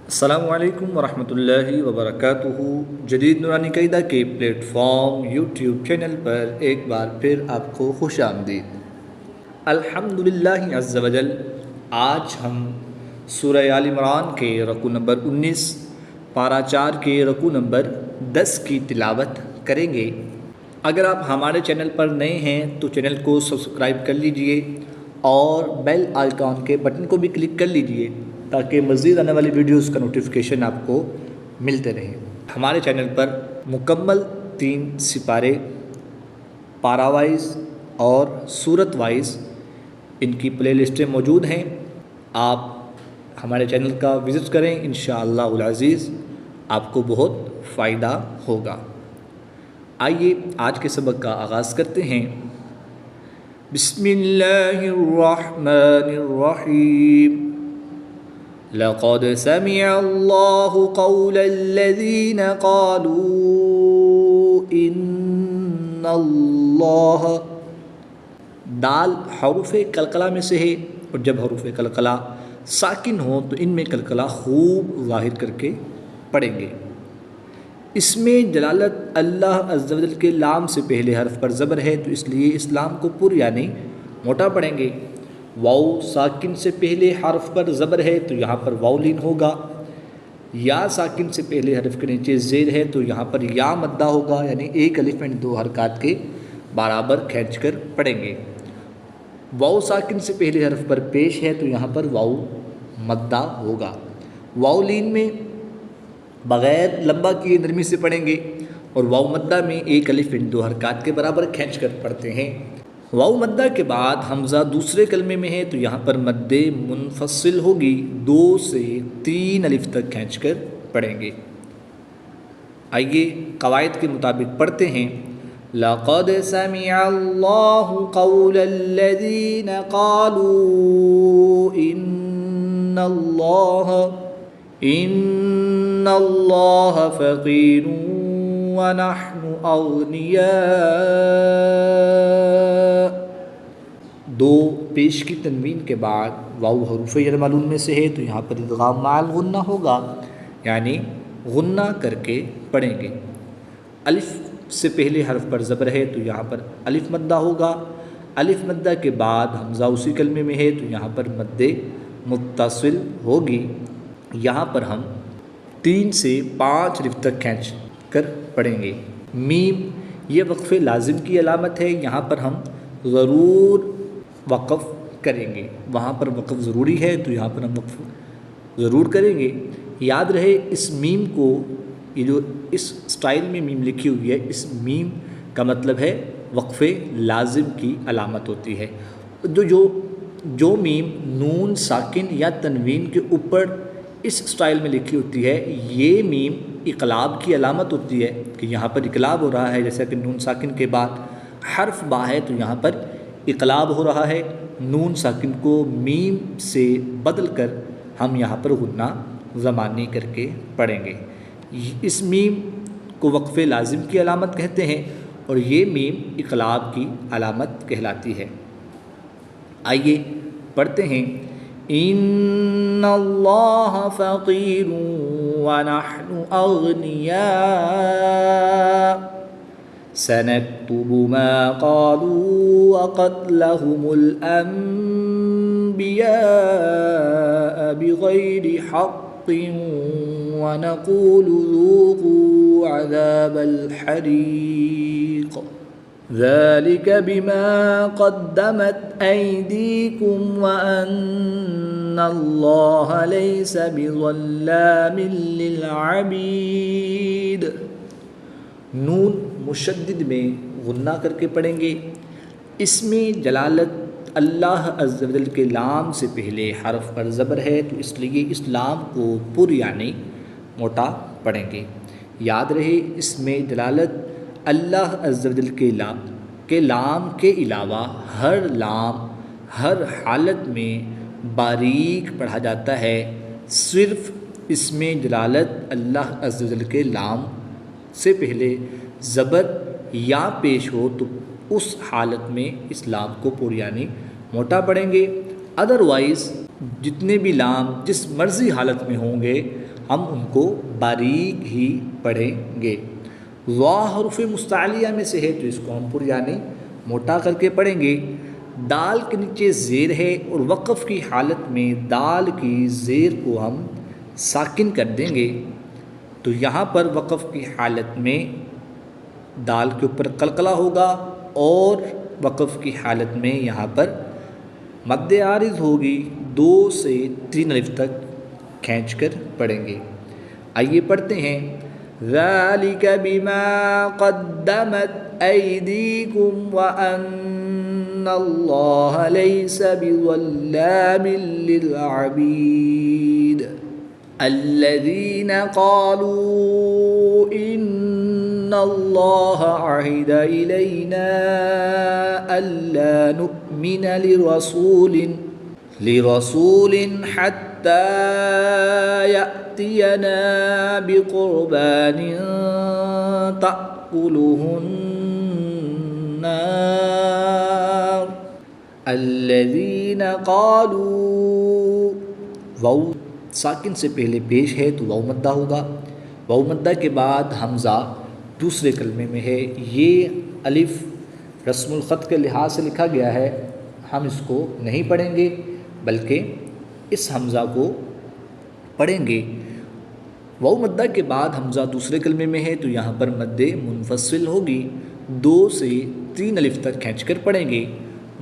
अस्सलामु अलैकुम वरहमतुल्लाहि वबरकातुहू। जदीद नूरानी क़ईदा के प्लेटफॉर्म यूट्यूब चैनल पर एक बार फिर आपको खुश आमदीद। अल्हम्दुलिल्लाहि अज़्ज़ा वजल। आज हम सूरह आल इमरान के रकू नंबर 19 पारा 4 के रकू नंबर 10 की तिलावत करेंगे। अगर आप हमारे चैनल पर नए हैं तो चैनल को सब्सक्राइब कर लीजिए और बेल आइकॉन के बटन को भी क्लिक कर लीजिए ताकि मज़ीद आने वाली वीडियोस का नोटिफिकेशन आपको मिलते रहे। हमारे चैनल पर मुकम्मल 3 सिपारे पारा वाइज और सूरत वाइज इनकी प्ले लिस्टें मौजूद हैं। आप हमारे चैनल का विज़िट करें, इंशाअल्लाहुल अज़ीज़ आपको बहुत फ़ायदा होगा। आइए आज के सबक का आगाज़ करते हैं। बिस्मिल्लाहिर्रहमानिर्रहीम। लक़द समिअल्लाहु क़ौलल्लज़ीना क़ालू इन्नल्लाह। दाल हरूफ़ कलकला में से है और जब हरूफ़ कलकला साकिन हो तो इनमें कलकला खूब ज़ाहिर करके पढ़ेंगे। इसमें जलालत अल्लाह अज़्ज़ा वजल के लाम से पहले हर्फ पर ज़बर है तो इसलिए इस्लाम को पुर यानी मोटा पढ़ेंगे। वाउ साकिन से पहले हर्फ पर ज़बर है तो यहाँ पर वाउ लीन होगा। या साकिन से पहले हर्फ के नीचे ज़ेर है तो यहाँ पर या मद्दा होगा, यानी एक अलिफ एंड 2 हरकत के बराबर खींच कर पढ़ेंगे। वाउ साकिन से पहले हर्फ पर पेश है तो यहाँ पर वाउ मद्दा होगा। वाउ लीन में बग़ैर लंबा किए नरमी से पढ़ेंगे और वाउ मद्दा में एक अलिफ एंड 2 हरकत के बराबर खींच कर पढ़ते हैं। वाउ मद्दा के बाद हमज़ा दूसरे कलमे में है तो यहाँ पर मद्दे मुनफसिल होगी, 2 से 3 अलिफ तक खींच कर पढ़ेंगे। आइए कवायद के मुताबिक पढ़ते हैं। लक़द समिअल्लाहु क़ौलल्लज़ीना क़ालू इन्नल्लाह फ़क़ीरुन व नहनु अग़निया। 2 पेश की तनवीन के बाद वाउ हरूफ़ जर मालूम में से है तो यहाँ पर इदग़ाम माल गुन्ना होगा, यानी गुन्ना करके पढ़ेंगे। अलिफ से पहले हर्फ पर ज़बर है तो यहाँ पर अलिफ मद्दा होगा। अलिफ मद्दा के बाद हमज़ा उसी कलमे में है तो यहाँ पर मद्दे मुत्तसिल होगी। यहाँ पर हम 3 से 5 अलिफ तक खींच कर पढ़ेंगे। मीम ये वक्फ़े लाजिम की अलामत है, यहाँ पर हम ज़रूर वक़फ़ करेंगे। वहाँ पर वक़फ़ ज़रूरी है तो यहाँ पर हम वक़फ़ ज़रूर करेंगे। याद रहे इस मीम को, ये जो इस स्टाइल में मीम लिखी हुई है, इस मीम का मतलब है वक़फ़े लाजिम की अलामत होती है। जो मीम नून साकिन या तनवीन के ऊपर इस स्टाइल में लिखी होती है, ये मीम इक़लाब की अलामत होती है कि यहाँ पर इक़लाब हो रहा है। जैसा कि नून साकिन के बाद हर्फ बा है तो यहाँ पर इक़लाब हो रहा है। नून साकिन को मीम से बदल कर हम यहाँ पर गुन्ना ज़मानी करके पढ़ेंगे। इस मीम को वक़फ़े लाजिम की अलामत कहते हैं और ये मीम इक़लाब की अलामत कहलाती है। आइए पढ़ते हैं। इन्नल्लाह फ़क़ीरुन व नहनु अग़निया सनक्तुबु मा क़ालू व क़त्लहुमुल अंबिया बिग़ैरि हक़्क़िन व नक़ूलु ज़ूक़ू अज़ाबल हरीक़ ज़ालिक बिमा क़द्दमत ऐदीकुम व अन्नल्लाह लैसा बिज़ल्लामिन लिल अबीद। नून मुशद्दिद में गुन्ना करके पढ़ेंगे। इसमें जलालत अल्लाह अज़्ज़ा वजल के लाम से पहले हर्फ पर ज़बर है तो इसलिए इस लाम को पुर यानी मोटा पढ़ेंगे। याद रहे इसमें जलालत अल्लाह अज़्ज़ा वजल के लाम के अलावा हर लाम हर हालत में बारीक पढ़ा जाता है। सिर्फ़ इसमें जलालत अल्लाह अज़्ज़ा वजल के लाम से पहले ज़बर या पेश हो तो उस हालत में इस्लाम को पुर यानी मोटा पढ़ेंगे। अदरवाइज़ जितने भी लाम जिस मर्जी हालत में होंगे हम उनको बारीक ही पढ़ेंगे। वाह हरुफ मुस्तालिया में से है तो इसको हम पुरजानी मोटा करके पढ़ेंगे। दाल के नीचे ज़ेर है और वक़फ़ की हालत में दाल की ज़ेर को हम साकिन कर देंगे। तो यहाँ पर वक़फ़ की हालत में दाल के ऊपर कलकला होगा और वक़फ़ की हालत में यहाँ पर मद्दे आरिज़ होगी। 2 से 3 अलिफ तक खींच कर पढ़ेंगे। आइए पढ़ते हैं। ज़ालिका बिमा क़द्दमत ऐदीकुम व अन्नल्लाह लैसा बिज़ल्लामिन लिल अबीद अल्लज़ीना क़ालू इन्नल्लाह अहिद इलैना अल्ला नु'मिन लिरसूलिन हत्ता यअतियना बिक़ुरबानिन तअकुलुहुन नार अल्लज़ीना क़ालू। वाव साकिन से पहले पेश है तो वाव मद्दा होगा। वाव मद्दा के बाद हमज़ा दूसरे कलमे में है। ये अलिफ रस्मुल ख़त के लिहाज से लिखा गया है, हम इसको नहीं पढ़ेंगे बल्कि इस हमज़ा को पढ़ेंगे। वाव मद्दा के बाद हमज़ा दूसरे कलमे में है तो यहाँ पर मद्दे मुनफसिल होगी। 2 से 3 अलिफ तक खींच कर पढ़ेंगे।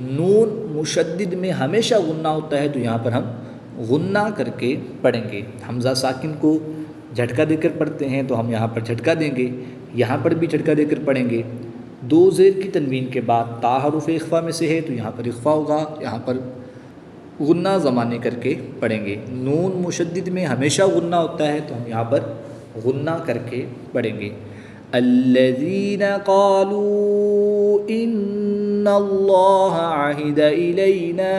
नून मुशद्दिद में हमेशा गुन्ना होता है तो यहाँ पर हम गुन्ना करके पढ़ेंगे। हमज़ा साकिन को झटका देकर पढ़ते हैं तो हम यहाँ पर झटका देंगे, यहाँ पर भी झटका देकर पढ़ेंगे। 2 ज़ेर की तनवीन के बाद ता हरुफ इख्फ़ा में से है तो यहाँ पर इख्फ़ा होगा, यहाँ पर गुन्ना ज़माने करके पढ़ेंगे। नून मुशद्दिद में हमेशा गुन्ना होता है तो हम यहाँ पर गुन्ना करके पढ़ेंगे। अल्लज़ीना क़ालू इन्नल्लाह अहिद इलैना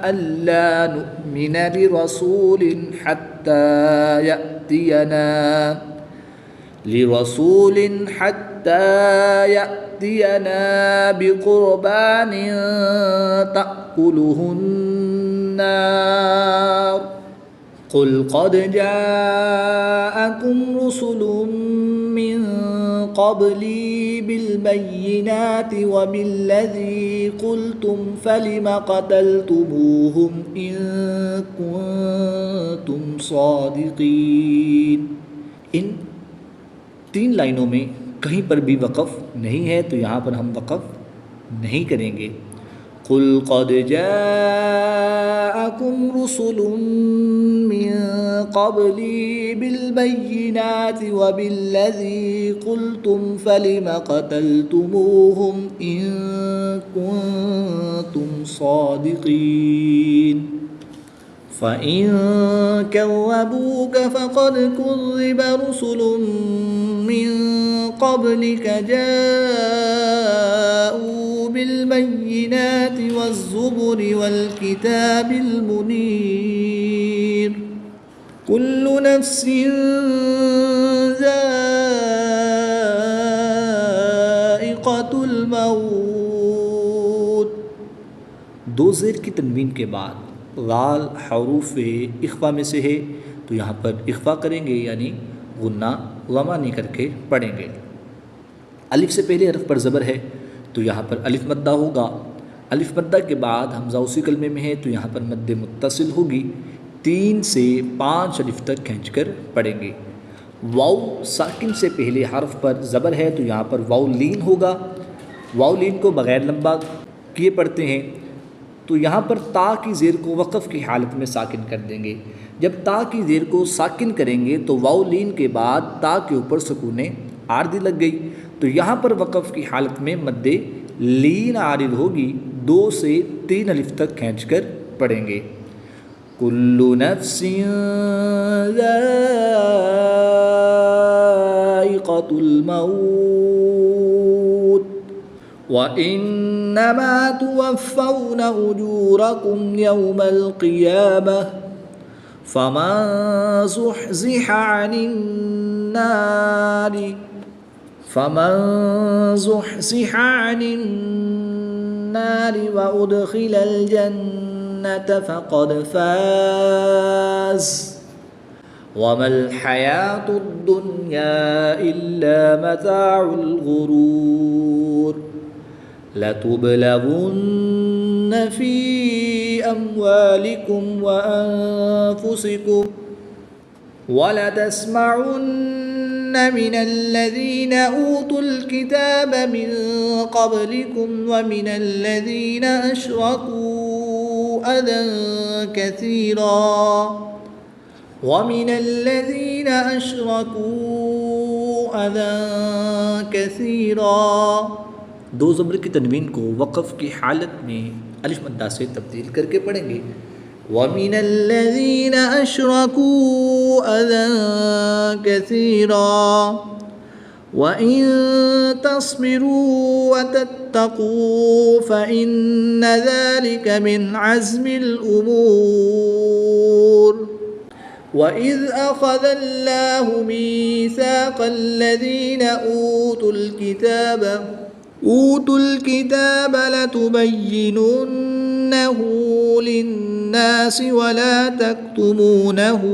अल्ला नु'मिन लिरसूलिन हत्ता यअतियना बिक़ुरबानिन तअकुलुहुन नार क़ुल क़द जाअकुम रुसुलुम मिन क़ब्ली बिलबय्यिनाति व बिल्लज़ी क़ुल्तुम फलिम क़तलतुमूहुम इन कुन्तुम सादिक़ीन। इन 3 लाइनों में कहीं पर भी वक़फ़ नहीं है तो यहाँ पर हम वक़फ़ नहीं करेंगे। क़ुल क़द जाअकुम रुसुलुम मिन क़ब्ली बिलबय्यिनाति व बिल्लज़ी क़ुल्तुम फलिम क़तलतुमूहुम इन कुन्तुम सादिक़ीन। फ़इन कज़्ज़बूक फ़क़द कुज़्ज़िब रुसुलुम मिन क़ब्लिक जाऊ बिलबय्यिनाति वज़्ज़ुबुरि वल्किताबिल मुनीर कुल्लु नफ्सिन ज़ाइक़तुल मौत। 2 ज़ेर की तनवीन के बाद गाल हरूफ इख्फ़ा में से है तो यहाँ पर इख्फ़ा करेंगे यानी गुन्ना ज़मानी करके पढ़ेंगे। अलिफ से पहले हरफ पर ज़बर है तो यहाँ पर अलिफ मद्दा होगा। अलिफ मद्दा के बाद हमज़ा उसी कलमे में है तो यहाँ पर मद्दे मुत्तसिल होगी। 3 से 5 अलिफ तक खींच कर पढ़ेंगे। वाव साकिन से पहले हरफ पर ज़बर है तो यहाँ पर वाव लीन होगा। वाव लीन को बग़ैर लंबा किए पढ़ते हैं तो यहाँ पर ता की ज़ेर को वक़फ़ की हालत में साकिन कर देंगे। जब ता की ज़ेर को साकिन करेंगे तो वाव लीन के बाद ता के ऊपर सुकूने आरदी लग गई तो यहाँ पर वक़फ़ की हालत में मद्दे लीन आरिद होगी। 2 से 3 अलिफ तक खींच कर पढ़ेंगे। कुल्लु नफ्सिन ज़ाइक़तुल मौत व इन्नमा तुवफ़्फ़ौना उजूरकुम यौमल क़ियामह फ़मन ज़ुहज़िहा अनिन नारि व उदख़िलल जन्नत जन्नत फ़क़द फ़ाज़ वमल हयातुद्दुन्या इल्ला मताउल गुरूर लतुबलवुन्न फ़ी अम्वालिकुम व अनफुसिकुम वलतस्मउन्न मिनल्लज़ीना ऊतुल किताब मिन क़ब्लिकुम व मिनल्लज़ीना अशरकू अज़न कसीरा वमिनल्लज़ीना अशरकू अज़न कसीरा। दो ज़बर की तनवीन को वक़फ़ की हालत में अलिफ मद्दा से तब्दील करके पढ़ेंगे। वमिनल्लज़ीना अशरकू अज़न कसीरा व इन तस्बिरू व तत्तक़ू फ़इन्न ज़ालिका मिन अज़्मिल उमूर व इज़ अख़ज़ल्लाहु मीसाक़ल्लज़ीना ऊतुल किताब लतुबय्यिनुन्नहु लिन्नासि वला तक्तुमूनहु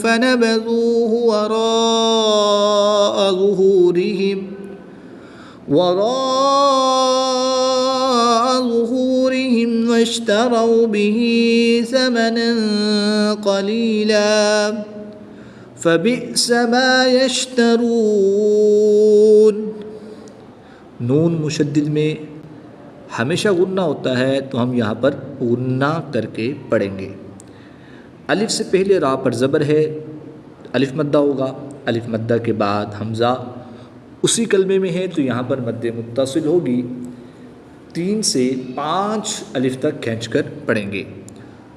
फनबज़ूहु वराअ ज़ुहूरिहिम वश्तरौ बिही समनन क़लीला फ़बिअस मा यश्तरून। नून मुशद्दिद में हमेशा गुन्ना होता है, तो हम यहाँ पर गुन्ना करके पढ़ेंगे। अलिफ से पहले रा पर ज़बर है, अलिफ मद्दा होगा। अलिफ मद्दा के बाद हमज़ा उसी कलमे में है, तो यहाँ पर मद्दे मुत्तसिल होगी। 3 से 5 अलिफ तक खींच कर पढ़ेंगे।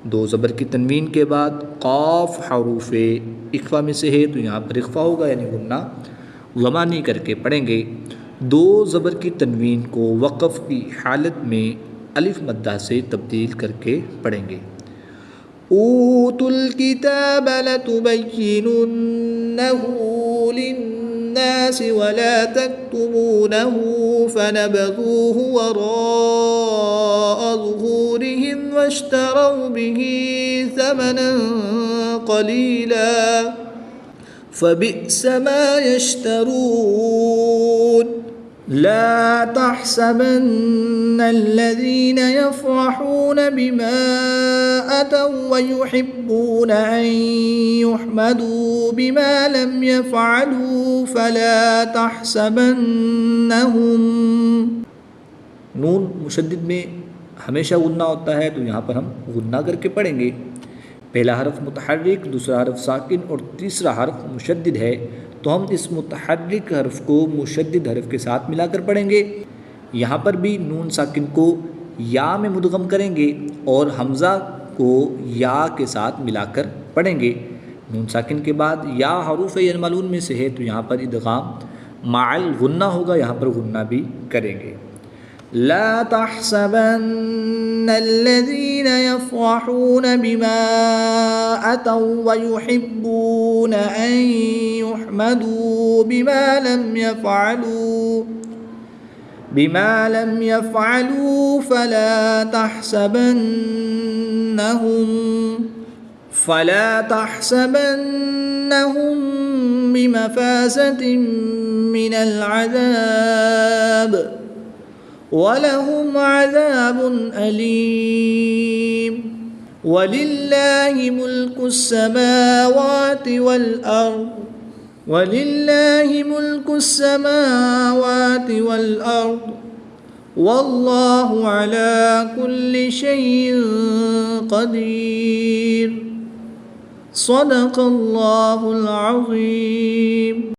दो ज़बर की तनवीन के बाद क़ाफ़ हरूफ़ इख्फ़ा में से है, तो यहाँ पर इख्फ़ा होगा, यानी गुन्ना ज़मानी करके पढ़ेंगे। दो ज़बर की तनवीन को वक़फ़ की हालत में अलिफ मद्दा से तब्दील करके पढ़ेंगे। ऊतुल किताब लतुबय्यिनुन्नहु लिन्नासि वला तक्तुमूनहु फनबज़ूहु वराअ ज़ुहूरिहिम वश्तरौ बिही समनन क़लीला फ़बिअस मा यश्तरून। ला तहसबन्नल्लज़ीना यफ़रहून बिमा अतौ व युहिब्बून अन युहमदू बिमा लम यफ़अलू फला तहसबन्नहुम। नून मुशद्दिद में हमेशा गुन्ना होता है, तो यहाँ पर हम गुन्ना करके पढ़ेंगे। पहला हरफ मुतहर्रिक, दूसरा हरफ साकिन और तीसरा हरफ मुशद्दिद है, तो हम इस मुतहर्रिक हरफ को मुशद्दिद हरफ के साथ मिलाकर पढ़ेंगे। यहाँ पर भी नून साकिन को या में मुदगम करेंगे और हमज़ा को या के साथ मिलाकर पढ़ेंगे। नून साकिन के बाद या हरूफ यरमलून में से है, तो यहाँ पर इदगाम माअल गुन्ना होगा, यहाँ पर गुन्ना भी करेंगे। ला तहसबन्नल्लज़ीना यफ़रहून बिमा अतौ व युहिब्बून अन युहमदू बिमा लम यफ़अलू फला तहसबन्नहुम बिमफ़ाज़तिन मिनल अज़ाब वलहुम अज़ाबुन अलीम। वलिल्लाहि मुल्कुस समावाति वल अर्द वल्लाहु अला कुल्लि शैइन क़दीर। सदक़ल्लाहुल अज़ीम।